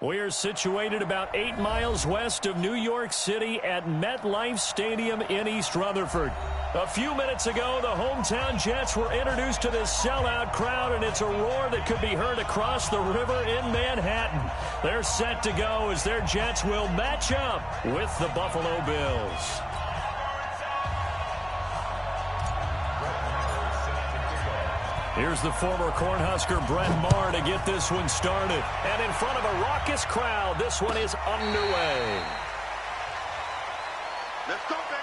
We are situated about 8 miles west of New York City at MetLife Stadium in East Rutherford. A few minutes ago, the hometown Jets were introduced to this sellout crowd, and it's a roar that could be heard across the river in Manhattan. They're set to go as their Jets will match up with the Buffalo Bills. Here's the former Cornhusker Brett Maher to get this one started. And in front of a raucous crowd, this one is underway. Let's go, baby.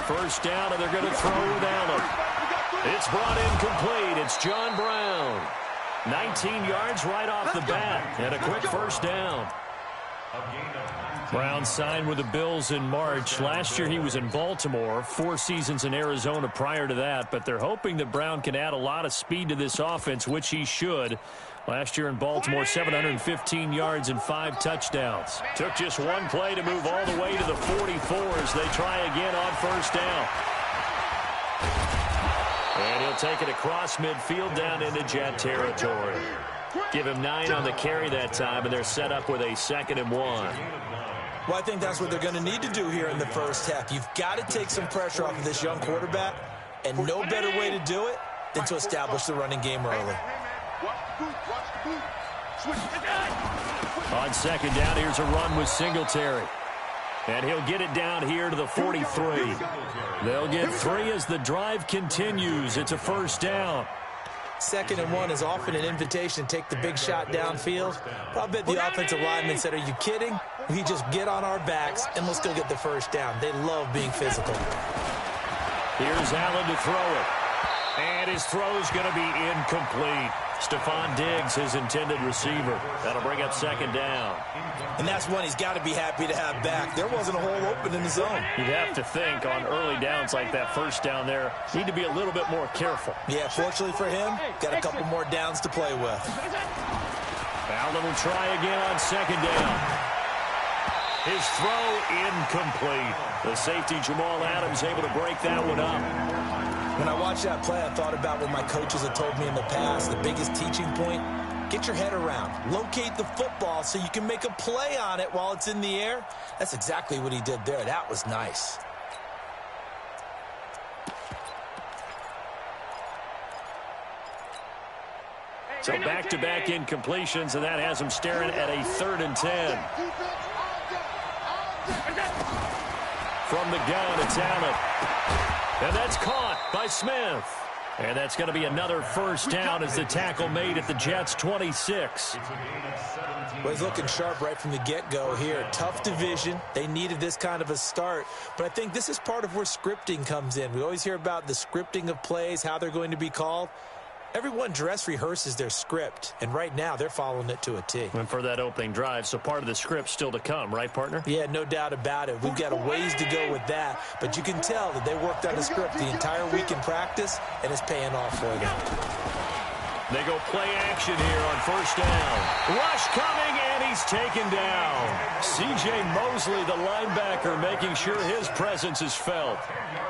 First down, and they're going to throw with Allen. It's brought in complete. It's John Brown. 19 yards right off the bat, and a quick first down. Brown signed with the Bills in March. Last year he was in Baltimore, 4 seasons in Arizona prior to that, but they're hoping that Brown can add a lot of speed to this offense, which he should. Last year in Baltimore, 715 yards and 5 touchdowns. Took just one play to move all the way to the 44 as they try again on first down. And he'll take it across midfield down into Jet territory. Give him 9 on the carry that time, and they're set up with a 2nd and 1. Well, I think that's what they're going to need to do here in the first half. You've got to take some pressure off of this young quarterback, and no better way to do it than to establish the running game early. On 2nd down, here's a run with Singletary. And he'll get it down here to the 43. They'll get 3 as the drive continues. It's a first down. 2nd and 1 is often an invitation to take the big shot downfield. But I bet the offensive lineman said, are you kidding? We just get on our backs and let's go get the first down. They love being physical. Here's Allen to throw it. And his throw's going to be incomplete. Stephon Diggs, his intended receiver. That'll bring up 2nd down. And that's one he's got to be happy to have back. There wasn't a hole open in the zone. You'd have to think on early downs like that first down there, need to be a little bit more careful. Yeah, fortunately for him, got a couple more downs to play with. Allen will try again on 2nd down. His throw incomplete. The safety Jamal Adams able to break that one up. When I watched that play, I thought about what my coaches had told me in the past. The biggest teaching point, get your head around. Locate the football so you can make a play on it while it's in the air. That's exactly what he did there. That was nice. So back-to-back incompletions, and that has him staring at a 3rd and 10. From the gun, it's Allen. And that's caught by Smith. And that's going to be another first down as the tackle made at the Jets' 26. Well, he's looking sharp right from the get-go here. Tough division. They needed this kind of a start. But I think this is part of where scripting comes in. We always hear about the scripting of plays, how they're going to be called. Everyone dress rehearses their script, and right now they're following it to a T. And for that opening drive, so part of the script still to come, right, partner? Yeah, no doubt about it. We've got a ways to go with that, but you can tell that they worked on the script the entire week in practice, and it's paying off for them. They go play action here on first down. Rush coming, and he's taken down. C.J. Mosley, the linebacker, making sure his presence is felt.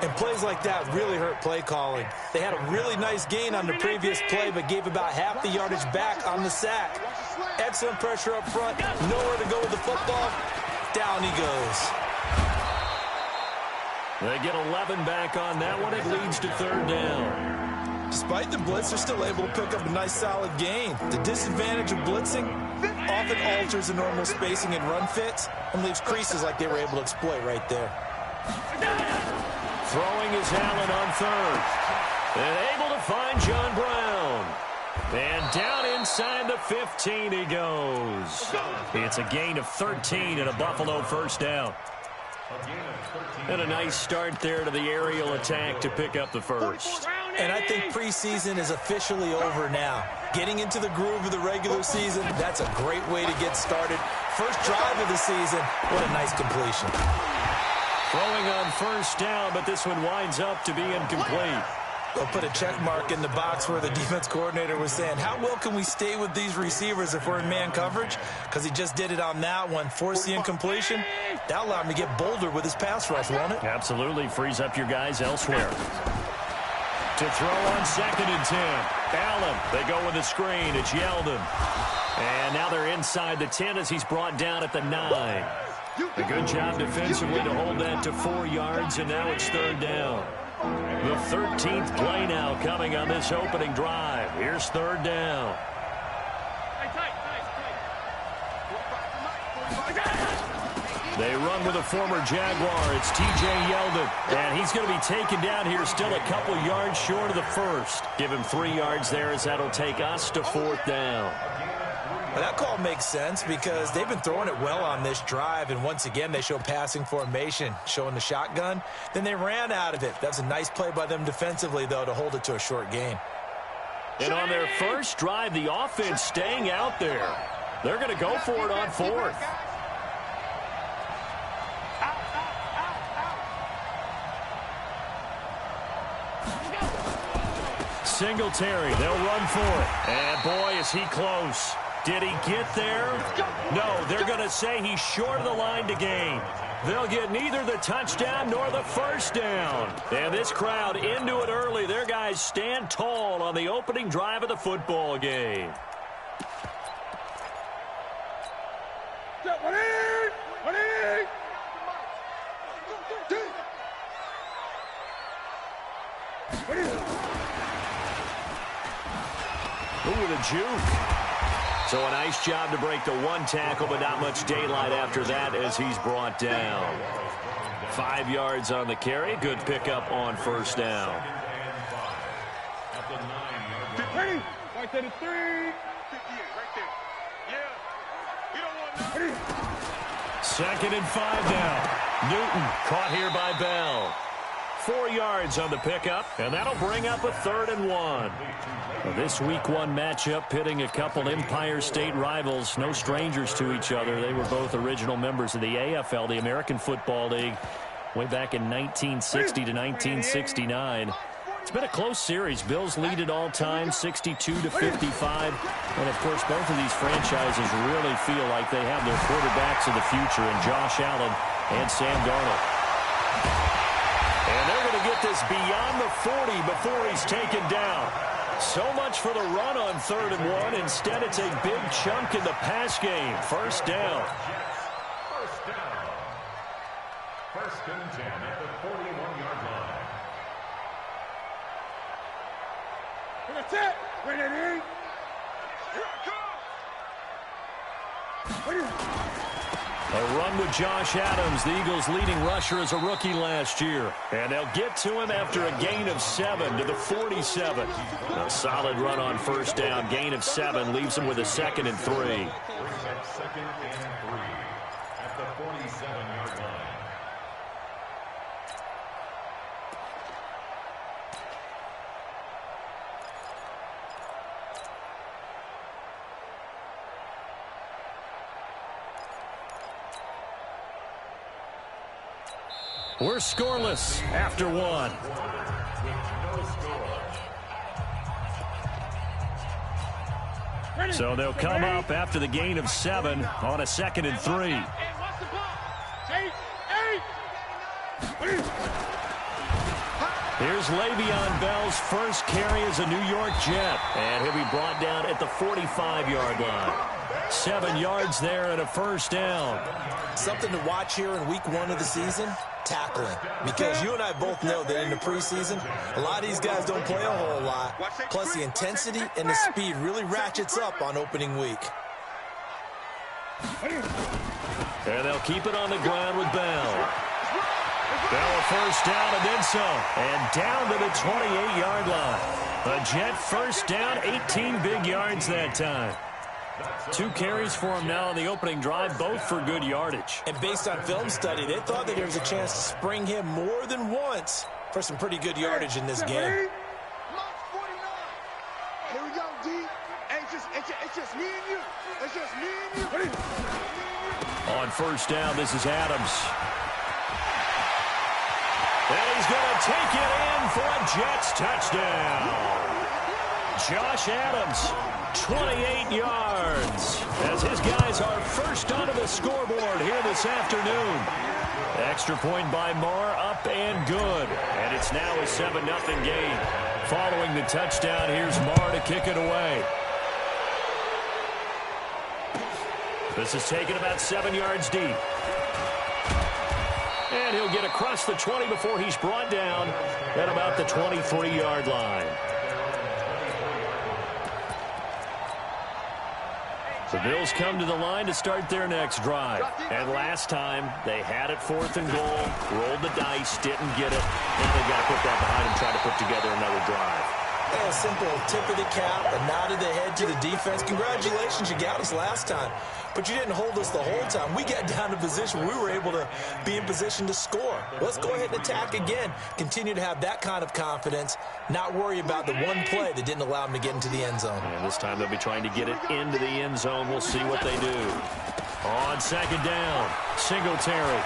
And plays like that really hurt play calling. They had a really nice gain on the previous play, but gave about half the yardage back on the sack. Excellent pressure up front. Nowhere to go with the football. Down he goes. They get 11 back on that one. It leads to 3rd down. Despite the blitz, they're still able to pick up a nice solid gain. The disadvantage of blitzing often alters the normal spacing and run fits and leaves creases like they were able to exploit right there. Throwing is Allen on 3rd. And able to find John Brown. And down inside the 15 he goes. It's a gain of 13 and a Buffalo first down. And a nice start there to the aerial attack to pick up the first. And I think preseason is officially over now. Getting into the groove of the regular season, that's a great way to get started. First drive of the season, what a nice completion. Throwing on first down, but this one winds up to be incomplete. They'll put a check mark in the box where the defense coordinator was saying, how well can we stay with these receivers if we're in man coverage? Because he just did it on that one. Force the incompletion. That allowed him to get bolder with his pass rush, won't it? Absolutely. Frees up your guys elsewhere. To throw on 2nd and 10. Allen, they go with the screen. It's Yeldon. And now they're inside the 10 as he's brought down at the 9. A good job defensively to hold that to 4 yards, and now it's 3rd down. The 13th play now coming on this opening drive. Here's 3rd down. They run with a former Jaguar. It's T.J. Yeldon. And he's going to be taken down here still a couple yards short of the first. Give him 3 yards there as that'll take us to 4th down. Well, that call makes sense because they've been throwing it well on this drive, and once again they show passing formation, showing the shotgun. Then they ran out of it. That's a nice play by them defensively, though, to hold it to a short gain. And on their first drive, the offense staying out there. They're going to go for it on 4th. Singletary, they'll run for it. And boy, is he close. Did he get there? No, they're going to say he's short of the line to gain. They'll get neither the touchdown nor the first down. And this crowd into it early. Their guys stand tall on the opening drive of the football game. Ooh, the juke. So a nice job to break the 1 tackle, but not much daylight after that as he's brought down. 5 yards on the carry. Good pickup on first down. Right there to 3. 58, right there. Yeah. 2nd and 5 now. Newton caught here by Bell. 4 yards on the pickup, and that'll bring up a 3rd and 1. Well, this week 1 matchup pitting a couple Empire State rivals, no strangers to each other. They were both original members of the AFL, the American Football League, way back in 1960 to 1969. It's been a close series. Bills lead it all time, 62 to 55. And, of course, both of these franchises really feel like they have their quarterbacks of the future in Josh Allen and Sam Darnold. And they're going to get this beyond the 40 before he's taken down. So much for the run on 3rd and 1. Instead, it's a big chunk in the pass game. First down. First and 10 at the 41-yard line. That's it. Ready? A run with Josh Adams, the Eagles' leading rusher as a rookie last year. And they'll get to him after a gain of 7 to the 47. A solid run on first down. Gain of 7 leaves him with a 2nd and 3. 2nd and 3 at the 47-yard line. We're scoreless after 1. So they'll come up after the gain of 7 on a 2nd and 3. Here's Le'Veon Bell's first carry as a New York Jet. And he'll be brought down at the 45-yard line. 7 yards there and a first down. Something to watch here in week 1 of the season, tackling. Because you and I both know that in the preseason, a lot of these guys don't play a whole lot. Plus the intensity and the speed really ratchets up on opening week. And they'll keep it on the ground with Bell. Bell a first down and then some. And down to the 28-yard line. A Jet first down, 18 big yards that time. 2 carries for him now on the opening drive, both for good yardage. And based on film study, they thought that there was a chance to spring him more than once for some pretty good yardage in this game. Here we go, D. Hey, it's just me and you. It's just me and you. On first down, this is Adams. And he's going to take it in for a Jets touchdown. Josh Adams, 28 yards, as his guys are first onto the scoreboard here this afternoon. Extra point by Marr, up and good. And it's now a 7-0 game. Following the touchdown, here's Marr to kick it away. This is taken about 7 yards deep. And he'll get across the 20 before he's brought down at about the 23-yard line. The Bills come to the line to start their next drive. And last time, they had it 4th and goal, rolled the dice, didn't get it. Now they've got to put that behind and try to put together another drive. Yeah, a simple tip of the cap, a nod of the head to the defense. Congratulations, you got us last time. But you didn't hold us the whole time. We got down to position. We were able to be in position to score. Let's go ahead and attack again. Continue to have that kind of confidence. Not worry about the one play that didn't allow them to get into the end zone. And this time they'll be trying to get it into the end zone. We'll see what they do. On second down, Singletary.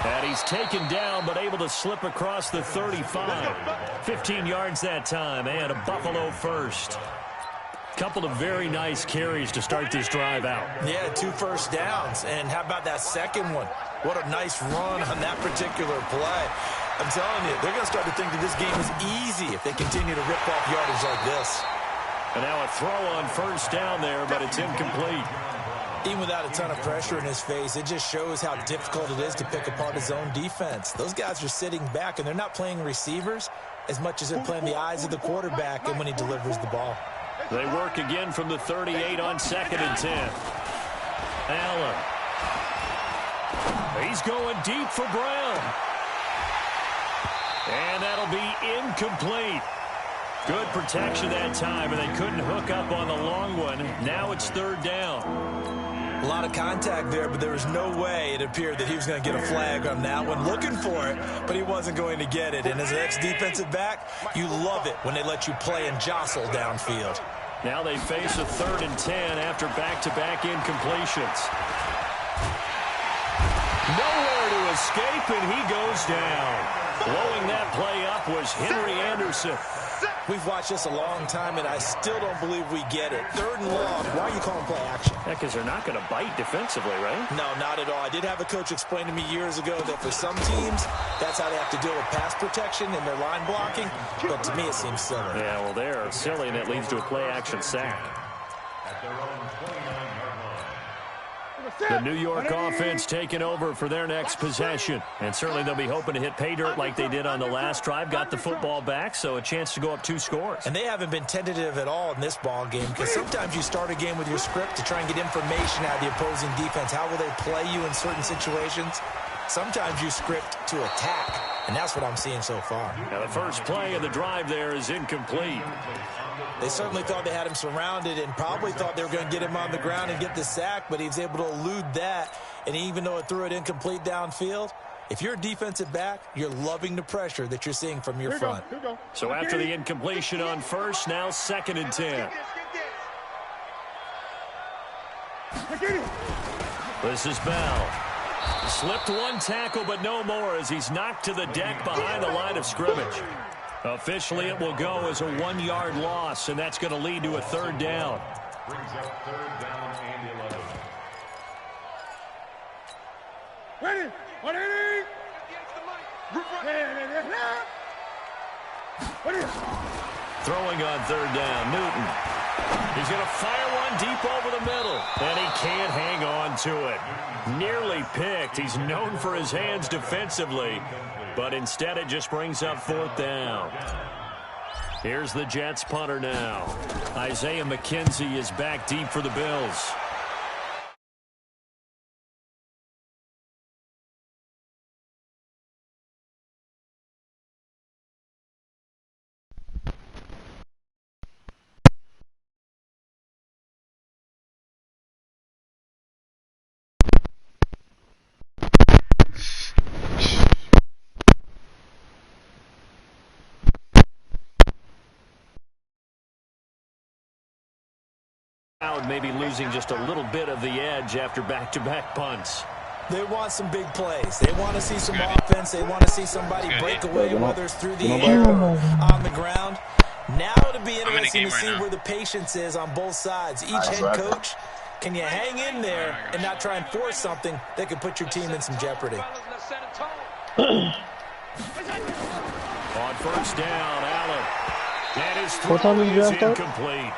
And he's taken down, but able to slip across the 35. 15 yards that time, and a Buffalo first. Couple of very nice carries to start this drive out. Yeah, 2 first downs. And how about that second one? What a nice run on that particular play. I'm telling you, they're going to start to think that this game is easy if they continue to rip off yardage like this. And now a throw on first down there, but it's incomplete. Even without a ton of pressure in his face, it just shows how difficult it is to pick apart his own defense. Those guys are sitting back, and they're not playing receivers as much as they're playing the eyes of the quarterback and when he delivers the ball. They work again from the 38 on 2nd and 10. Allen. He's going deep for Brown. And that'll be incomplete. Good protection that time, and they couldn't hook up on the long one. Now it's 3rd down. A lot of contact there, but there was no way it appeared that he was going to get a flag on that one. Looking for it, but he wasn't going to get it. And as an ex-defensive back, you love it when they let you play and jostle downfield. Now they face a 3rd and 10 after back-to-back incompletions. Nowhere to escape, and he goes down. Blowing that play up was Henry Anderson. We've watched this a long time, and I still don't believe we get it. 3rd and long. Why are you calling play action? Yeah, because they're not going to bite defensively, right? No, not at all. I did have a coach explain to me years ago that for some teams, that's how they have to deal with pass protection and their line blocking. But to me, it seems silly. Yeah, well, they're silly, and it leads to a play-action sack. The New York offense taking over for their next possession. And certainly they'll be hoping to hit pay dirt like they did on the last drive. Got the football back, so a chance to go up 2 scores. And they haven't been tentative at all in this ball game, because sometimes you start a game with your script to try and get information out of the opposing defense. How will they play you in certain situations? Sometimes you script to attack, and that's what I'm seeing so far. Now the first play of the drive there is incomplete. They certainly thought they had him surrounded and probably thought they were going to get him on the ground and get the sack, but he was able to elude that. And even though it threw it incomplete downfield, if you're a defensive back, you're loving the pressure that you're seeing from your front. So after the incompletion on first, now 2nd and 10. This is Bell. Slipped one tackle, but no more as he's knocked to the deck behind the line of scrimmage. Officially, it will go as a 1-yard loss, and that's going to lead to a 3rd down. Brings up 3rd down and 11. Ready? Throwing on 3rd down, Newton. He's going to fire one deep over the middle, and he can't hang on to it. Nearly picked. He's known for his hands defensively, but instead it just brings up 4th down. Here's the Jets punter now. Isaiah McKenzie is back deep for the Bills. Maybe losing just a little bit of the edge after back-to-back punts. They want some big plays. They want to see some offense. They want to see somebody break away, whether it's through the air or on the ground. Now it'll be interesting to see where the patience is on both sides. Each head coach, can you hang in there and not try and force something that could put your team in some jeopardy? On first down, Allen. And his throw is incomplete.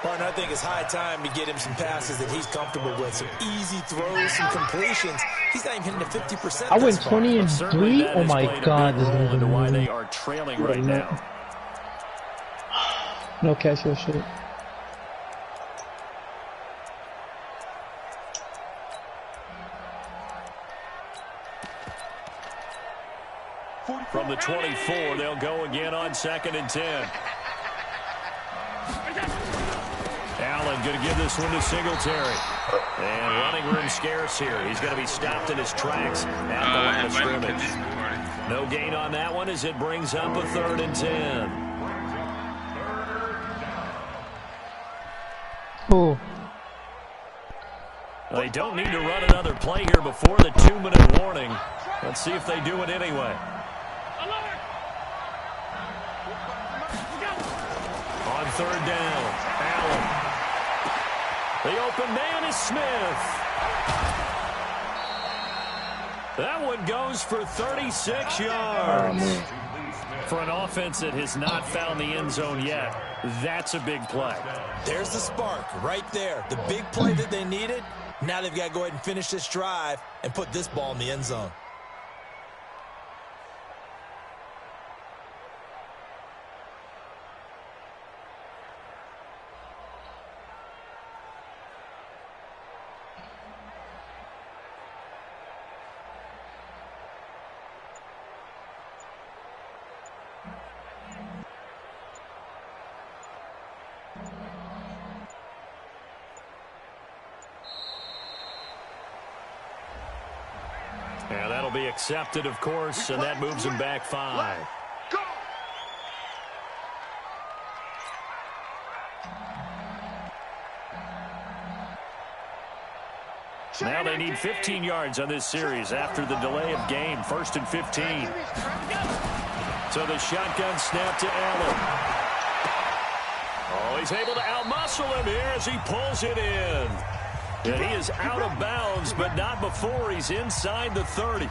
Partner, I think it's high time to get him some passes that he's comfortable with. Some easy throws, some completions. He's not even hitting the 50%. I went 20-3. Oh my God, this is going to be why they are trailing right now. No catch your shit. From the 24, they'll go again on 2nd and 10. Allen going to give this one to Singletary. And running room scarce here. He's going to be stopped in his tracks at the line of scrimmage. No gain on that one as it brings up a 3rd and 10. Oh. They don't need to run another play here before the 2-minute warning. Let's see if they do it anyway. On 3rd down, Allen. The open man is Smith. That one goes for 36 yards. For an offense that has not found the end zone yet, that's a big play. There's the spark right there. The big play that they needed. Now they've got to go ahead and finish this drive and put this ball in the end zone. Yeah, that'll be accepted, of course, and that moves him back 5. Now they need 15 yards on this series after the delay of game. 1st and 15. So the shotgun snap to Allen. Oh, he's able to outmuscle him here as he pulls it in. And he is out of bounds, but not before he's inside the 30.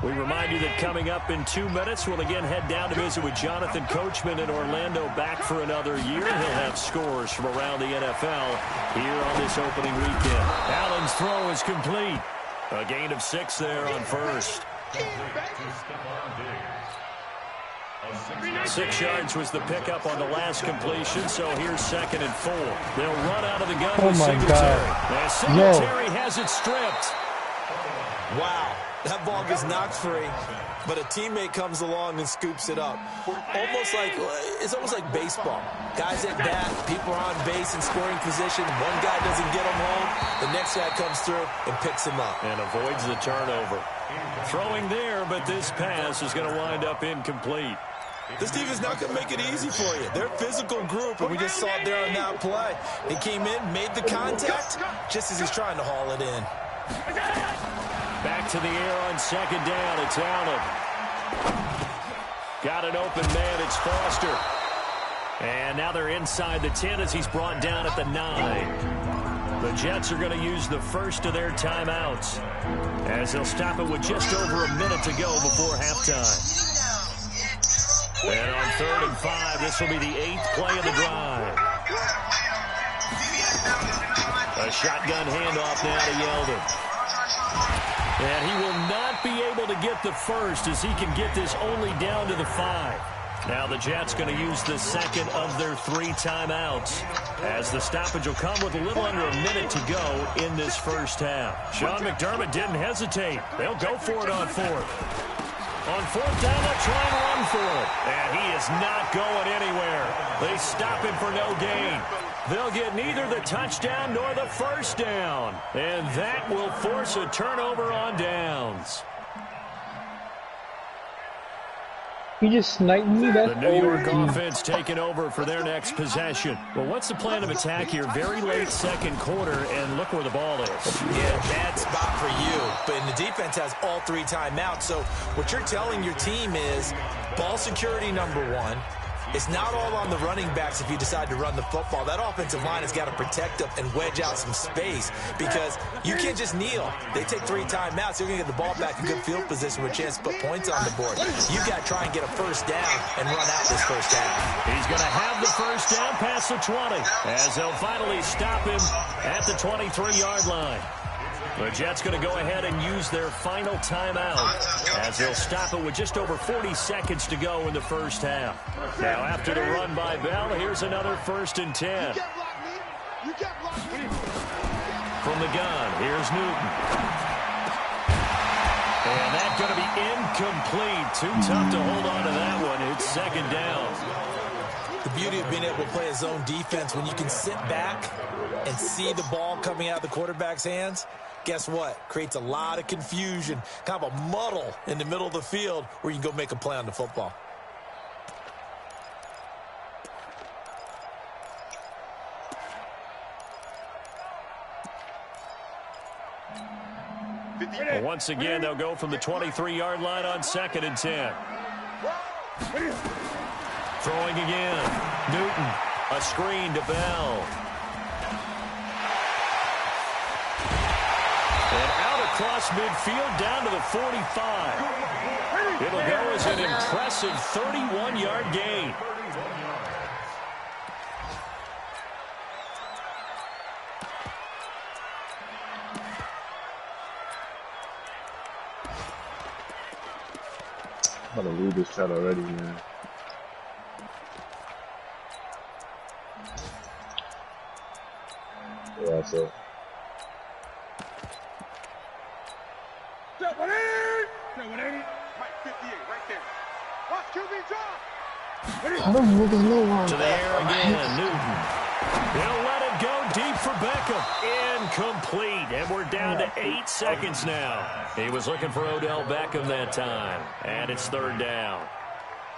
We remind you that coming up in 2 minutes, we'll again head down to visit with Jonathan Coachman in Orlando, back for another year. He'll have scores from around the NFL here on this opening weekend. Allen's throw is complete. A gain of 6 there on first. 6 yards was the pickup on the last completion, so here's 2nd and 4. They'll run out of the gun with Singletary. And Singletary has it stripped. Wow, that ball gets knocked free, but a teammate comes along and scoops it up. It's almost like baseball. Guys at bat, people are on base in scoring position. One guy doesn't get him home, the next guy comes through and picks him up. And avoids the turnover. Throwing there, but this pass is going to wind up incomplete. This team is not going to make it easy for you. They're a physical group, and we just saw it there on that play. He came in, made the contact, just as he's trying to haul it in. Back to the air on 2nd down. It's Allen. Got an open man. It's Foster. And now they're inside the 10 as he's brought down at the 9. The Jets are going to use the first of their timeouts as they'll stop it with just over a minute to go before halftime. And on 3rd and 5, this will be the 8th play of the drive. A shotgun handoff now to Yeldon. And he will not be able to get the first as he can get this only down to the 5. Now the Jets going to use the 2nd of their 3 timeouts as the stoppage will come with a little under a minute to go in this first half. Sean McDermott didn't hesitate. They'll go for it on 4th. On 4th down, they'll try and run for it. And he is not going anywhere. They stop him for no gain. They'll get neither the touchdown nor the first down. And that will force a turnover on downs. He just sniped me. That's The New York OG. offense taking over for their next possession. Well, what's the plan of attack here? Very late second quarter, and look where the ball is. Yeah, bad spot for you. But the defense has all 3 timeouts. So what you're telling your team is ball security number 1. It's not all on the running backs if you decide to run the football. That offensive line has got to protect them and wedge out some space because you can't just kneel. They take 3 timeouts. You're going to get the ball back in good field position with a chance to put points on the board. You've got to try and get a first down and run out this first half. He's going to have the first down past the 20 as they'll finally stop him at the 23-yard line. The Jets going to go ahead and use their final timeout as they'll stop it with just over 40 seconds to go in the first half. Now, after the run by Bell, here's another 1st and 10. From the gun, here's Newton. And that's going to be incomplete. Too tough to hold on to that one. It's 2nd down. The beauty of being able to play a zone defense when you can sit back and see the ball coming out of the quarterback's hands, guess what? Creates a lot of confusion, kind of a muddle in the middle of the field where you can go make a play on the football. Well, once again, they'll go from the 23-yard line on 2nd and 10. Throwing again. Newton, a screen to Bell. And out across midfield down to the 45. It'll go as an impressive 31-yard gain. I'm about to lose this shot already, man. Yeah, so. Step 180. Mike 58 right there. Watch QB drop. I don't even know why. To the air again, Newton. He'll let it go deep for Beckham. Incomplete, and we're down to 8 seconds now. He was looking for Odell Beckham that time, and it's 3rd down.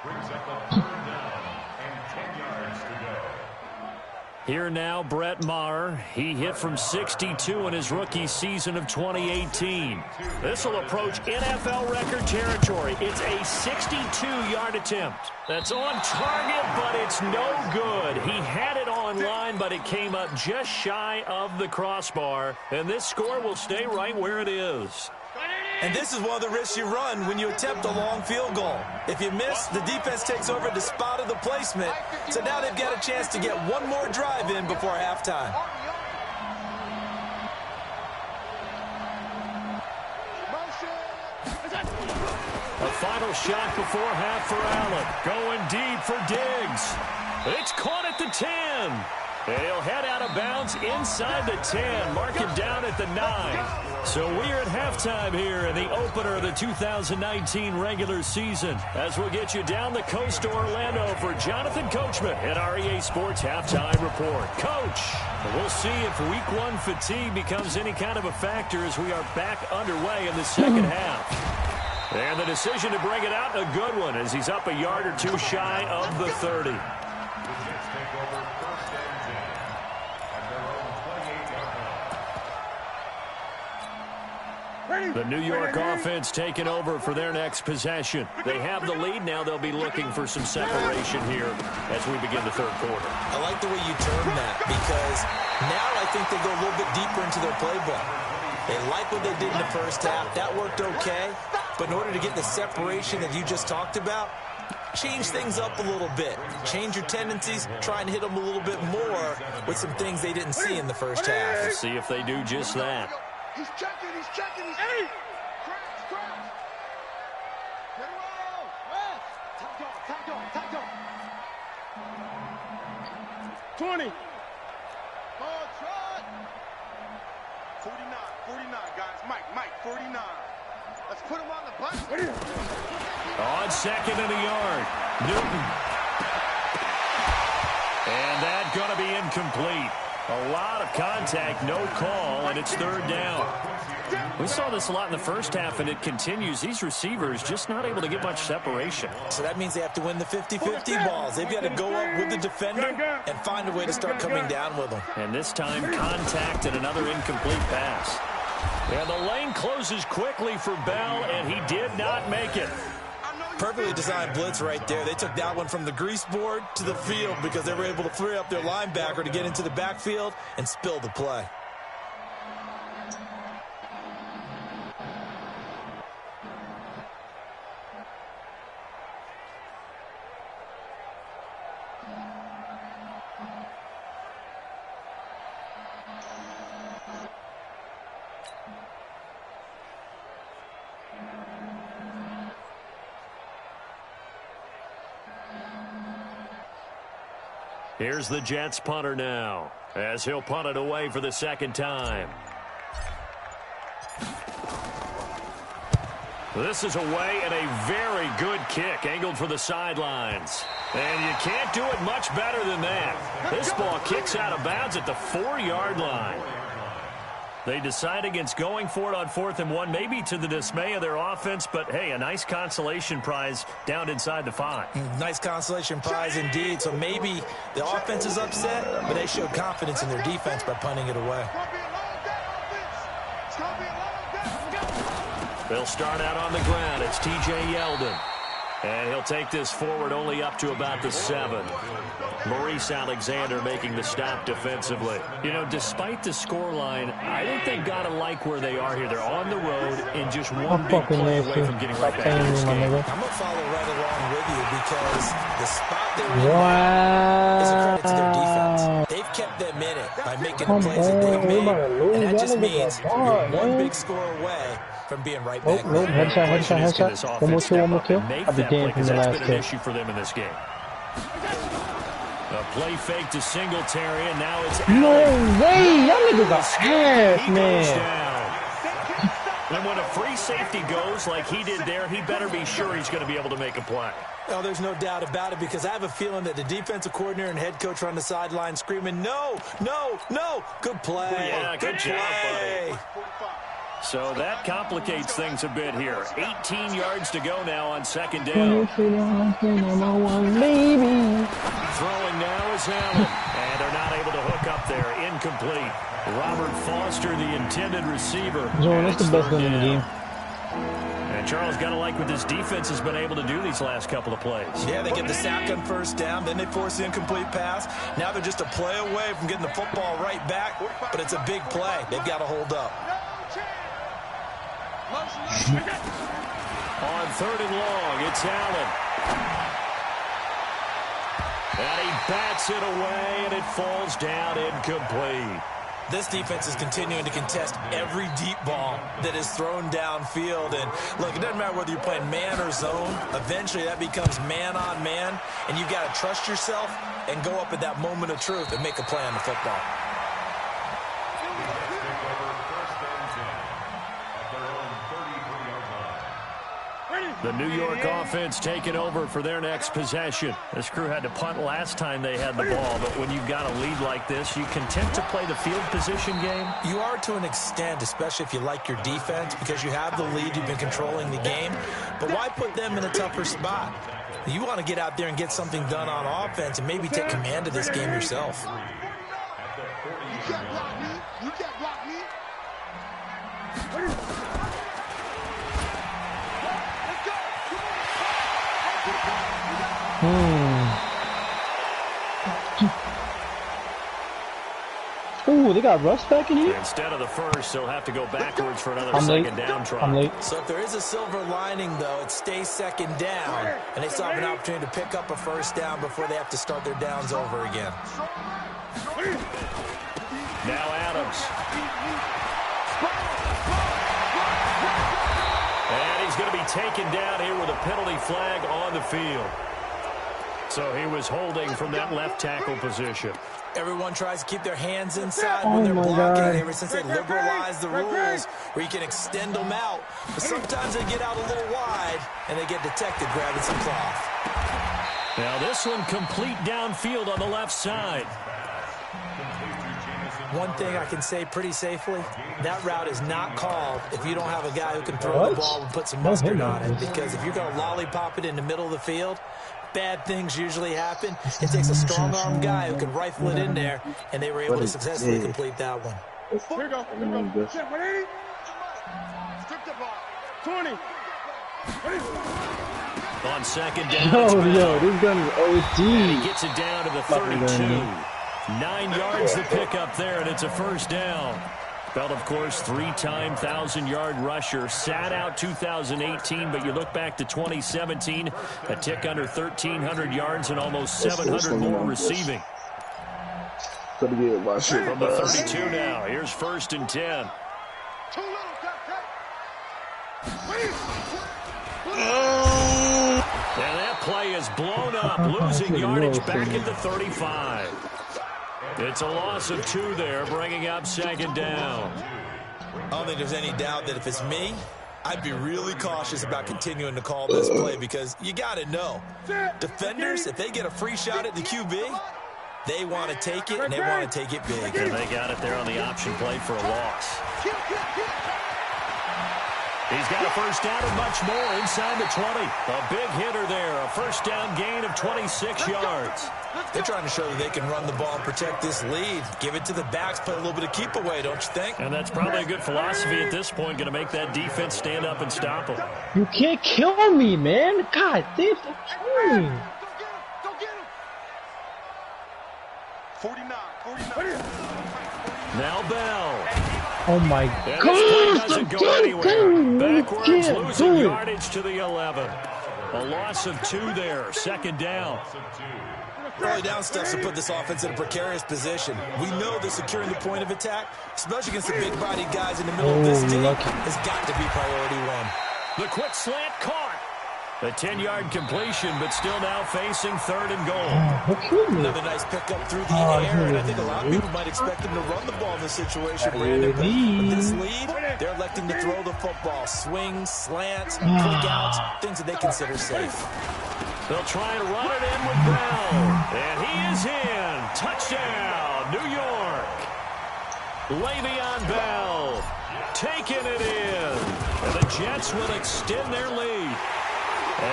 Brings up a 3rd down and 10 yards to go. Here now, Brett Maher. He hit from 62 in his rookie season of 2018. This will approach NFL record territory. It's a 62-yard attempt. That's on target, but it's no good. He had it on line, but it came up just shy of the crossbar. And this score will stay right where it is. And this is one of the risks you run when you attempt a long field goal. If you miss, the defense takes over the spot of the placement. So now they've got a chance to get one more drive in before halftime. A final shot before half for Allen. Going deep for Diggs. It's caught at the 10. He'll head out of bounds inside the 10. Mark him down at the 9. So we're at halftime here in the opener of the 2019 regular season. As we'll get you down the coast to Orlando for Jonathan Coachman at REA Sports Halftime Report. Coach, we'll see if week 1 fatigue becomes any kind of a factor as we are back underway in the second half. And the decision to bring it out, a good one, as he's up a yard or 2 shy of the 30. The New York offense taking over for their next possession. They have the lead. Now they'll be looking for some separation here as we begin the 3rd quarter. I like the way you term that because now I think they go a little bit deeper into their playbook. They like what they did in the first half. That worked okay. But in order to get the separation that you just talked about, change things up a little bit. Change your tendencies. Try and hit them a little bit more with some things they didn't see in the first half. We'll see if they do just that. He's checking, he's checking, he's hey! Crash. Get around! Top dog. 20. Ball trot. 49, guys. Mike, 49. Let's put him on the bus. On 2nd and a yard, Newton. And that's going to be incomplete. A lot of contact, no call, and it's third down. We saw this a lot in the first half, and it continues. These receivers just not able to get much separation. So that means they have to win the 50-50 balls. They've got to go up with the defender and find a way to start coming down with them. And this time, contact and another incomplete pass. And the lane closes quickly for Bell, and he did not make it. Perfectly designed blitz right there. They took that one from the grease board to the field because they were able to free up their linebacker to get into the backfield and spill the play. Here's the Jets punter now, as he'll punt it away for the second time. This is away and a very good kick, angled for the sidelines. And you can't do it much better than that. This ball kicks out of bounds at the 4-yard line. They decide against going for it on 4th and 1, maybe to the dismay of their offense, but hey, a nice consolation prize down inside the 5. Nice consolation prize indeed. So maybe the offense is upset, but they showed confidence in their defense by punting it away. They'll start out on the ground. It's T.J. Yeldon. And he'll take this forward only up to about the 7. Maurice Alexander making the stop defensively. You know, despite the scoreline, I think they've got to like where they are here. They're on the road and just one big play away from getting right back in this game. I'm going to follow right along with you because the spot they're in is a credit to their defense. They've kept them in it by making the plays that they've made. And that just means you're one big score away from being right back. Headshot. One more kill. I'll be damned from the last kill. An issue for them in this game. A play fake to Singletary, and now it's no way! Y'all niggas are ass, man. And when a free safety goes like he did there, he better be sure he's going to be able to make a play. Oh, there's no doubt about it, because I have a feeling that the defensive coordinator and head coach are on the sideline screaming, no, no, no. Good play. Yeah, good job, buddy. So that complicates things a bit here. 18 yards to go now on second down. Throwing now is Allen. And they're not able to hook up there. Incomplete. Robert Foster, the intended receiver. That's the best gun in the game. And Charles got to like what this defense has been able to do these last couple of plays. Yeah, they get the sack on first down, then they force the incomplete pass. Now they're just a play away from getting the football right back, but it's a big play. They've got to hold up. On 3rd and long, it's Allen. And he bats it away, and it falls down incomplete. This defense is continuing to contest every deep ball that is thrown downfield. And look, it doesn't matter whether you're playing man or zone. Eventually, that becomes man on man, and you've got to trust yourself and go up at that moment of truth and make a play on the football. The New York offense taking over for their next possession. This crew had to punt last time they had the ball, but when you've got a lead like this, you content to play the field position game? You are to an extent, especially if you like your defense, because you have the lead, you've been controlling the game. But why put them in a tougher spot? You want to get out there and get something done on offense and maybe take command of this game yourself. You can't block me. You can't block me. Ooh, they got Russ back in here? Instead of the first, they'll have to go backwards for another second down try. I'm late. So if there is a silver lining, though, it stays second down, and they still have an opportunity to pick up a first down before they have to start their downs over again. Now Adams. And he's going to be taken down here with a penalty flag on the field. So he was holding from that left tackle position. Everyone tries to keep their hands inside when they're blocking ever since they liberalized the rules where you can extend them out. But sometimes they get out a little wide and they get detected grabbing some cloth. Now this one complete downfield on the left side. one thing I can say pretty safely, that route is not called if you don't have a guy who can throw the ball and put some mustard on it. Because if you're going to lollipop it in the middle of the field, bad things usually happen. It takes a strong-armed guy who can rifle it in there, and they were able to successfully complete that one. Here we go. Here we go. 180. Strip the ball. 20. On second down. This gun is OG. And he gets it down to the 32. 9 yards to pick up there, and it's a first down. Bell, of course, 3-time 1,000-yard rusher. Sat out 2018, but you look back to 2017, a tick under 1,300 yards and almost 700 more receiving. From the 32 now. Here's 1st and 10. And that play is blown up, losing yardage back at the 35. It's a loss of 2 there, bringing up second down. I don't think there's any doubt that if it's me, I'd be really cautious about continuing to call this play because you got to know, defenders, if they get a free shot at the QB, they want to take it, and they want to take it big. And they got it there on the option play for a loss. He's got a first down and much more inside the 20. A big hitter there, a first down gain of 26 yards. They're trying to show that they can run the ball and protect this lead. Give it to the backs, play a little bit of keep away, don't you think? And that's probably a good philosophy at this point, going to make that defense stand up and stop them. You can't kill me, man. God damn, stop killing me. 49. Now Bell. Oh my And God. this play doesn't go anywhere. Backwards, losing yardage to the 11. A loss of 2 there. Second down. Early down steps to put this offense in a precarious position. We know that securing the point of attack, especially against the big-bodied guys in the middle of this team, has got to be priority 1. The quick slant caught. A 10-yard completion, but still now facing 3rd and goal. Another nice pickup through the air, and I think a lot of people might expect them to run the ball in this situation, Brandon. But with this lead, they're electing to throw the football. Swings, slants, quick outs, things that they consider safe. They'll try and run it in with Bell. And he is in. Touchdown, New York. Le'Veon Bell taking it in. And the Jets will extend their lead.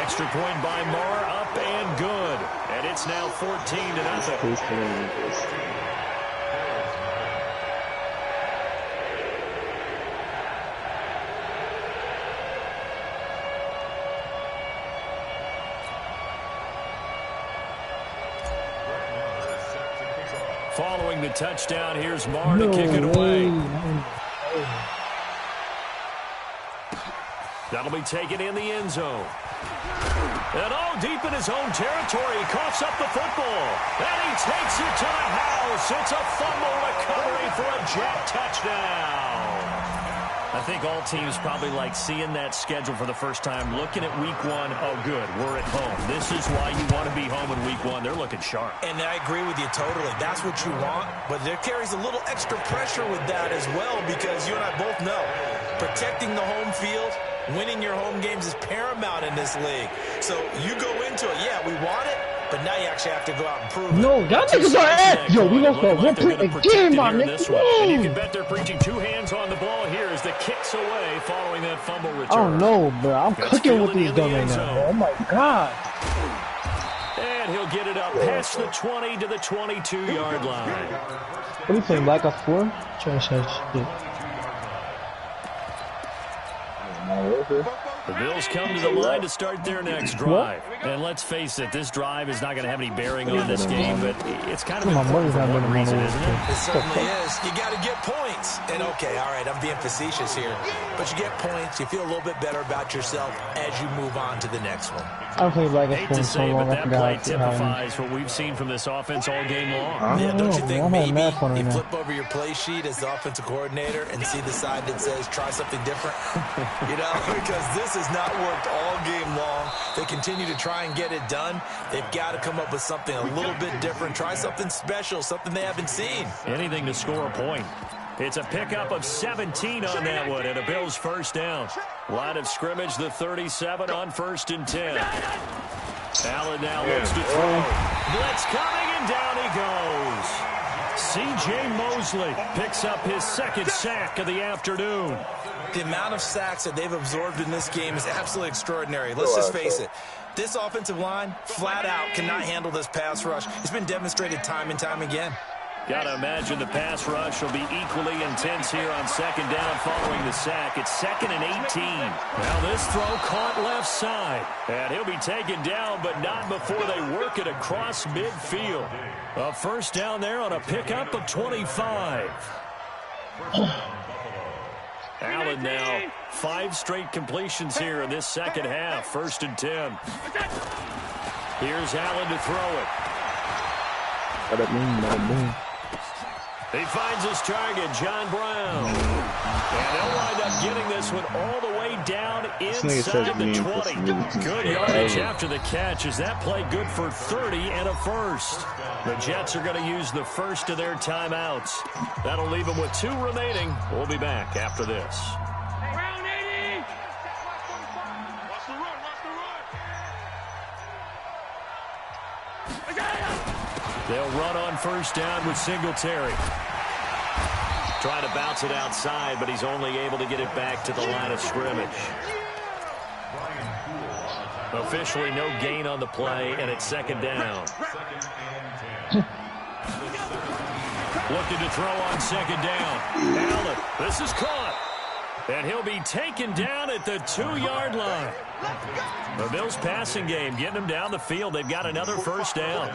Extra point by Moore, up and good. And it's now 14-0. Following the touchdown, here's Moore to kick it away. That'll be taken in the end zone. And deep in his own territory, he coughs up the football. And he takes it to the house. It's a fumble recovery for a Jet touchdown. I think all teams probably like seeing that schedule for the first time, looking at week 1. Oh, good, we're at home. This is why you want to be home in week 1. They're looking sharp. And I agree with you totally. That's what you want. But there carries a little extra pressure with that as well because you and I both know protecting the home field, winning your home games is paramount in this league. So you go into it, yeah, we want it, but now you actually have to go out and prove it. No, y'all niggas are ass. Yo, we gonna score 1 point again, my nigga. And you can bet they're preaching 2 hands on the ball here as the kicks away following that fumble return. I don't know, bro. I'm cooking with these gun right now, bro. Oh my God. And he'll get it up past the 20 to the 22-yard line. What are you playing, Black Ops 4? Trash ass shit. The Bills come to the line to start their next drive. And let's face it, this drive is not going to have any bearing on this game, but it's kind of important for one reason, isn't it? It certainly is. You got to get points. And okay, all right, I'm being facetious here. But you get points, you feel a little bit better about yourself as you move on to the next one. I'm playing Black Ops 4 Hate to so say, long, but I that forgot. play typifies what we've seen from this offense all game long. Yeah, don't you think I'm maybe mad for it you now. flip over your play sheet as the offensive coordinator and see the side that says try something different? You know, because this has not worked all game long. They continue to try and get it done. They've got to come up with something a little bit different. Try something special, something they haven't seen. Anything to score a point. It's a pickup of 17 on that one, and a Bills first down. Line of scrimmage, the 37 on 1st and 10. Allen now looks to throw. Blitz coming, and down he goes. C.J. Mosley picks up his second sack of the afternoon. The amount of sacks that they've absorbed in this game is absolutely extraordinary. Let's just face it. This offensive line, flat out, cannot handle this pass rush. It's been demonstrated time and time again. Got to imagine the pass rush will be equally intense here on second down following the sack. It's 2nd and 18. Now this throw caught left side. And he'll be taken down, but not before they work it across midfield. A first down there on a pickup of 25. Allen now 5 straight completions here in this second half. 1st and 10. Here's Allen to throw it. He finds his target, John Brown. And they'll wind up getting this one all the way down inside the 20. Good yardage after the catch. Is that play good for 30 and a first? The Jets are going to use the first of their timeouts. That'll leave them with 2 remaining. We'll be back after this. Round 80. Watch the run. They'll run on first down with Singletary. Trying to bounce it outside, but he's only able to get it back to the line of scrimmage. Officially no gain on the play, and it's 2nd down. Looking to throw on 2nd down. Allen, this is caught. And he'll be taken down at the 2-yard line. The Bills passing game getting them down the field. They've got another first down.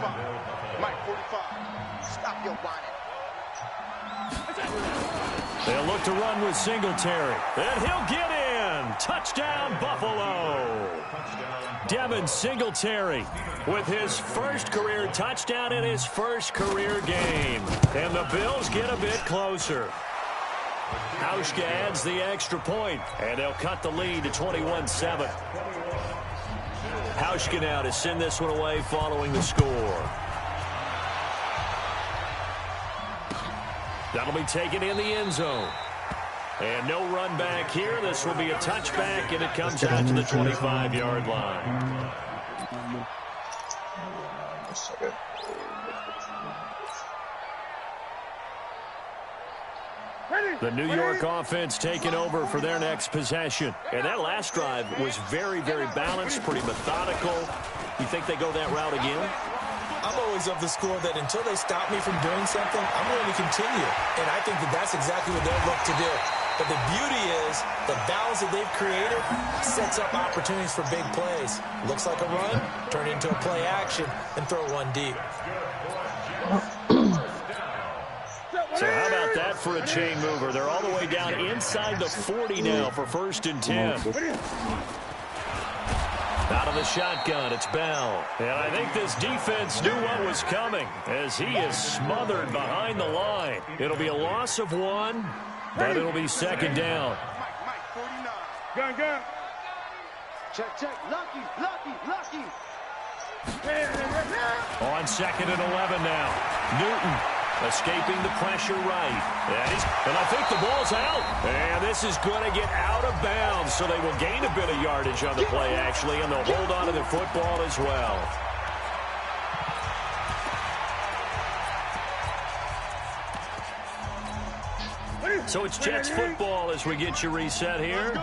Mike 45. Stop your bonnet. They'll look to run with Singletary. And he'll get in. Touchdown, Buffalo. Devin Singletary with his first career touchdown in his first career game. And the Bills get a bit closer. Hauschka adds the extra point, and they'll cut the lead to 21-7. Hauschka now to send this one away following the score. That'll be taken in the end zone. And no run back here. This will be a touchback, and it comes out to the 25-yard line. The New York offense taking over for their next possession. And that last drive was very, very balanced, pretty methodical. You think they go that route again? I'm always of the school that until they stop me from doing something, I'm going to continue. And I think that that's exactly what they'll look to do. But the beauty is the balance that they've created sets up opportunities for big plays. Looks like a run, turn into a play action, and throw one deep. So how about that for a chain mover? They're all the way down inside the 40 now for 1st and 10. Out of the shotgun, it's Bell. And I think this defense knew what was coming as he is smothered behind the line. It'll be a loss of 1, but it'll be 2nd down. Mike 49. Gun. Check. Lucky. On 2nd and 11 now. Newton escaping the pressure right. And I think the ball's out. And this is going to get out of bounds, so they will gain a bit of yardage on the play, actually, and they'll hold on to the football as well. So it's Jets football as we get you reset here.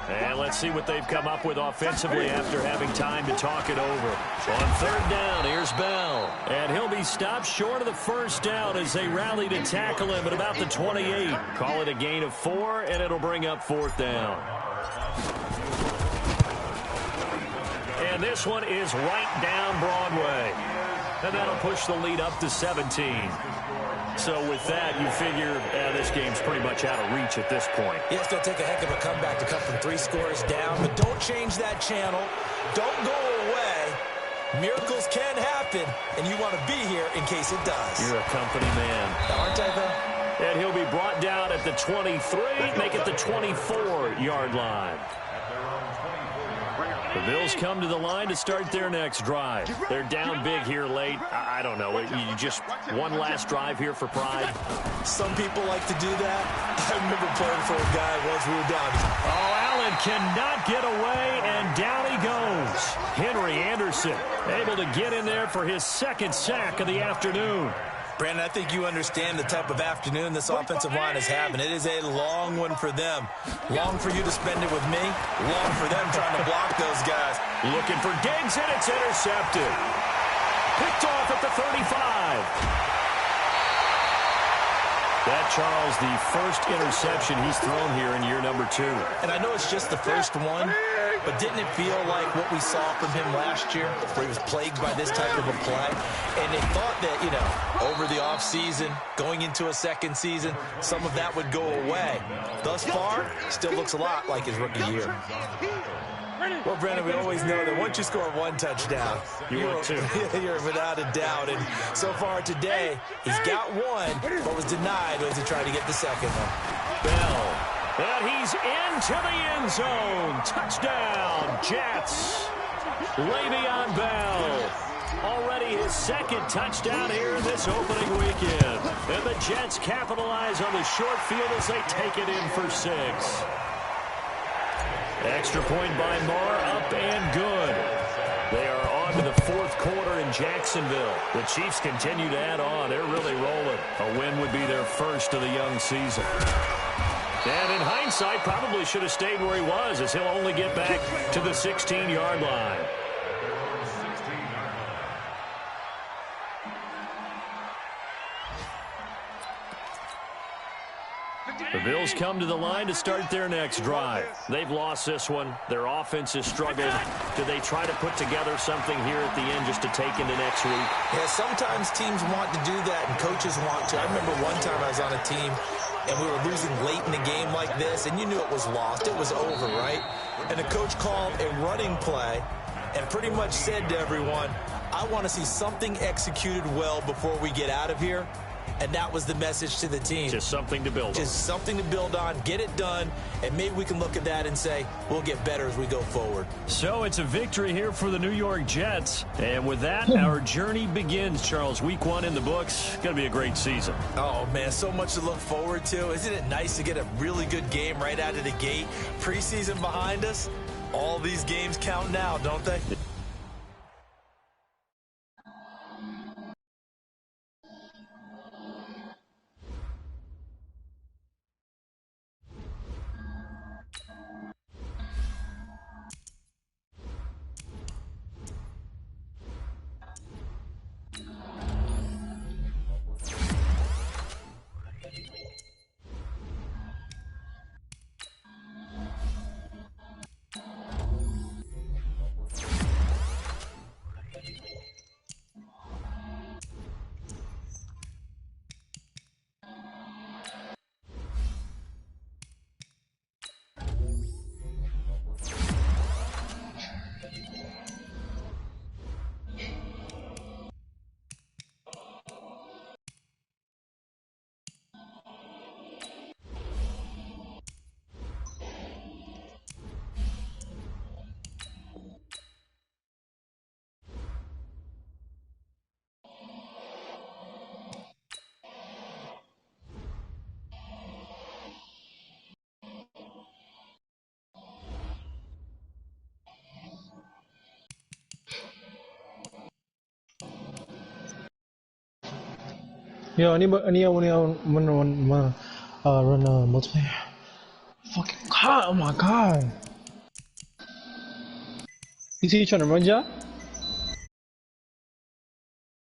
And let's see what they've come up with offensively after having time to talk it over. On 3rd down, here's Bell. And he'll be stopped short of the first down as they rally to tackle him at about the 28. Call it a gain of 4, and it'll bring up 4th down. And this one is right down Broadway. And that'll push the lead up to 17. So with that, you figure this game's pretty much out of reach at this point. Yeah, it's going to take a heck of a comeback to come from 3 scores down. But don't change that channel. Don't go away. Miracles can happen, and you want to be here in case it does. You're a company man. Aren't I, though? And he'll be brought down at the 23, make it the 24-yard line. The Bills come to the line to start their next drive. They're down big here late. I don't know. You just one last drive here for pride. Some people like to do that. I remember playing for a guy once we were down. Oh, Allen cannot get away, and down he goes. Henry Anderson able to get in there for his 2nd sack of the afternoon. Brandon, I think you understand the type of afternoon this offensive line is having. It is a long one for them. Long for you to spend it with me. Long for them trying to block those guys. Looking for Diggs, and it's intercepted. Picked off at the 35. That, Charles, the first interception he's thrown here in year number 2. And I know it's just the first one, but didn't it feel like what we saw from him last year, where he was plagued by this type of a play? And they thought that, you know, over the offseason, going into a second season, some of that would go away. Thus far, still looks a lot like his rookie year. Well, Brennan, we always know that once you score one touchdown, you're without a doubt. And so far today, he's got one, but was denied as he tried to get the second one. Bell, and he's into the end zone. Touchdown, Jets. Le'Veon Bell. Already his second touchdown here in this opening weekend. And the Jets capitalize on the short field as they take it in for 6. Extra point by Marr, up and good. They are on to the fourth quarter in Jacksonville. The Chiefs continue to add on. They're really rolling. A win would be their first of the young season. And in hindsight, probably should have stayed where he was, as he'll only get back to the 16-yard line. The Bills come to the line to start their next drive. They've lost this one. Their offense has struggled. Do they try to put together something here at the end just to take into next week? Yeah, sometimes teams want to do that and coaches want to. I remember one time I was on a team and we were losing late in the game like this, and you knew it was lost. It was over, right? And the coach called a running play and pretty much said to everyone, I want to see something executed well before we get out of here. And that was the message to the team. Just something to build on. Just something to build on, get it done, and maybe we can look at that and say, we'll get better as we go forward. So it's a victory here for the New York Jets. And with that, our journey begins, Charles. Week 1 in the books. Going to be a great season. Oh, man, so much to look forward to. Isn't it nice to get a really good game right out of the gate? Preseason behind us. All these games count now, don't they? Yo, ini run multiplayer. Fucking god! Oh my god! You see you trying to run, Jack?